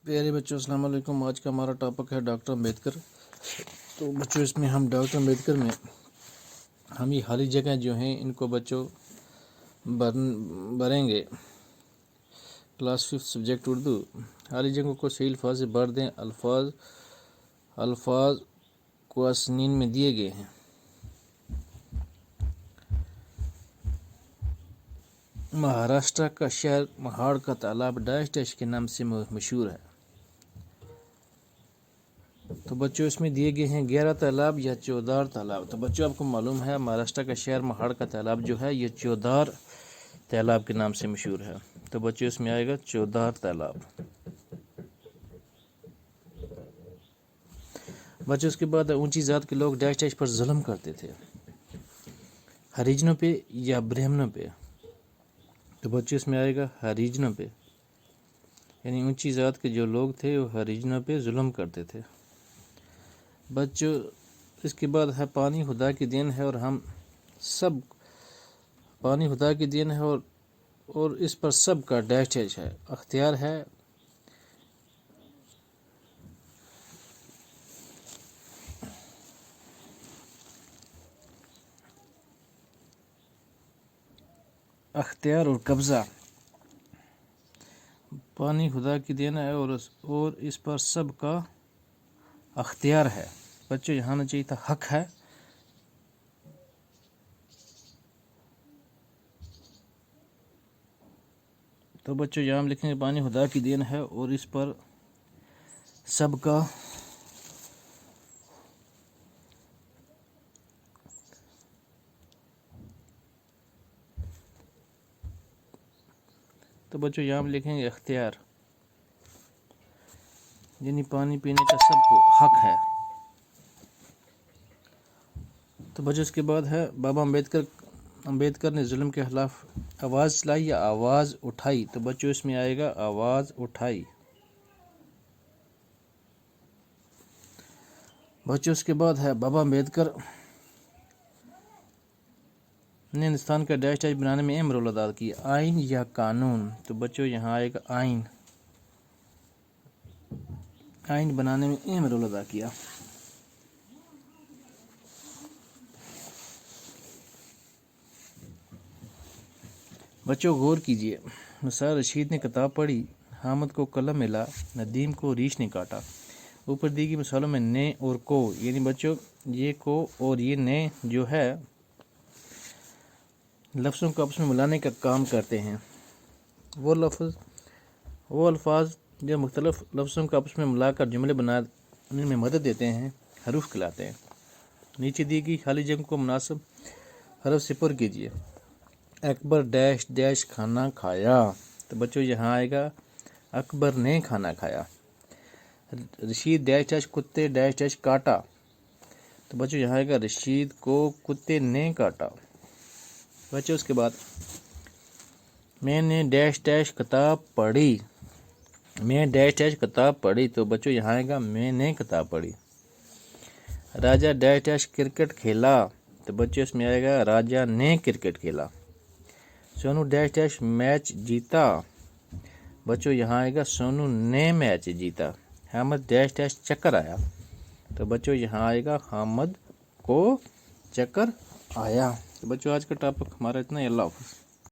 پیارے بچوں السلام علیکم۔ آج کا ہمارا ٹاپک ہے ڈاکٹر امبیڈکر۔ تو بچوں اس میں ہم ڈاکٹر امبیڈکر میں ہم یہ خالی جگہ جو ہیں ان کو بچوں بھریں گے۔ Class 5 subject Urdu. خالی جگہوں کو صحیح الفاظ سے بھر دیں۔ الفاظ قوانین میں دیے گئے ہیں۔ مہاراشٹر کا شہر مہاڑ کا تالاب ڈیش ڈیش کے نام سے مشہور ہے۔ تو بچوں اس میں دیے گئے ہیں 11 تالاب یا چودار تالاب۔ تو بچوں آپ کو معلوم ہے مہاراشٹر کا شہر مہاڑ کا تالاب جو ہے یہ چودار تالاب کے نام سے مشہور ہے۔ تو بچوں اس میں آئے گا چودار تالاب۔ بچوں اس کے بعد اونچی ذات کے لوگ ڈیش ڈیش پر ظلم کرتے تھے، ہریجنوں پہ یا برہمنوں پہ۔ تو بچوں اس میں آئے گا ہریجنوں پہ، یعنی اونچی ذات کے جو لوگ تھے وہ ہریجنوں پہ ظلم کرتے تھے۔ بچوں اس کے بعد ہے پانی خدا کی دین ہے اور ہم سب پانی خدا کی دین ہے اور اس پر سب کا ڈیش ڈیش ہے، اختیار ہے۔ اختیار اور قبضہ، پانی خدا کی دین ہے اور اس پر سب کا اختیار ہے۔ بچوں یہاں آنا چاہیے تھا حق ہے۔ تو بچوں یہاں ہم لکھیں گے پانی خدا کی دین ہے اور اس پر سب کا تو بچوں یہاں ہم لکھیں گے اختیار، یعنی پانی پینے کا سب کو حق ہے۔ تو بچوں اس کے بعد ہے بابا امبیڈکر نے ظلم کے خلاف آواز چلائی یا آواز اٹھائی۔ تو بچوں اس میں آئے گا آواز اٹھائی۔ بچوں اس کے بعد ہے بابا امبیڈکر نے ہندوستان کا ڈیش ڈیش بنانے میں اہم رول ادا کیا، آئین یا قانون۔ تو بچوں یہاں آئے گا آئین بنانے میں اہم رول ادا کیا۔ بچوں غور کیجئے، نثار رشید نے کتاب پڑھی، حامد کو قلم ملا، ندیم کو ریچھ نے کاٹا۔ اوپر دی گئی مثالوں میں نے اور کو، یعنی بچوں یہ کو اور یہ نے جو ہے لفظوں کو آپس میں ملانے کا کام کرتے ہیں۔ وہ الفاظ جو مختلف لفظوں کو آپس میں ملا کر جملے بنانے میں مدد دیتے ہیں حروف کہلاتے ہیں۔ نیچے دی گئی خالی جگہ کو مناسب حرف سے پر کیجیے۔ اکبر ڈیش ڈیش کھانا کھایا۔ تو بچوں یہاں آئے گا اکبر نے کھانا کھایا۔ رشید ڈیش ڈیش کتے ڈیش ڈیش کاٹا۔ تو بچوں یہاں آئے گا رشید کو کتے نے کاٹا۔ بچوں اس کے بعد میں نے ڈیش ڈیش کتاب پڑھی، میں ڈیش ڈیش کتاب پڑھی۔ تو بچوں یہاں آئے گا میں نے کتاب پڑھی۔ راجہ ڈیش ڈیش کرکٹ کھیلا۔ تو بچوں اس میں آئے گا راجہ نے کرکٹ کھیلا۔ سونو ڈیش ڈیش میچ جیتا۔ بچوں یہاں آئے گا سونو نے میچ جیتا۔ حامد ڈیش ڈیش چکر آیا۔ تو بچوں یہاں آئے گا حامد کو چکر آیا۔ تو بچوں آج کا ٹاپک ہمارا اتنا ہی۔ اللہ حافظ۔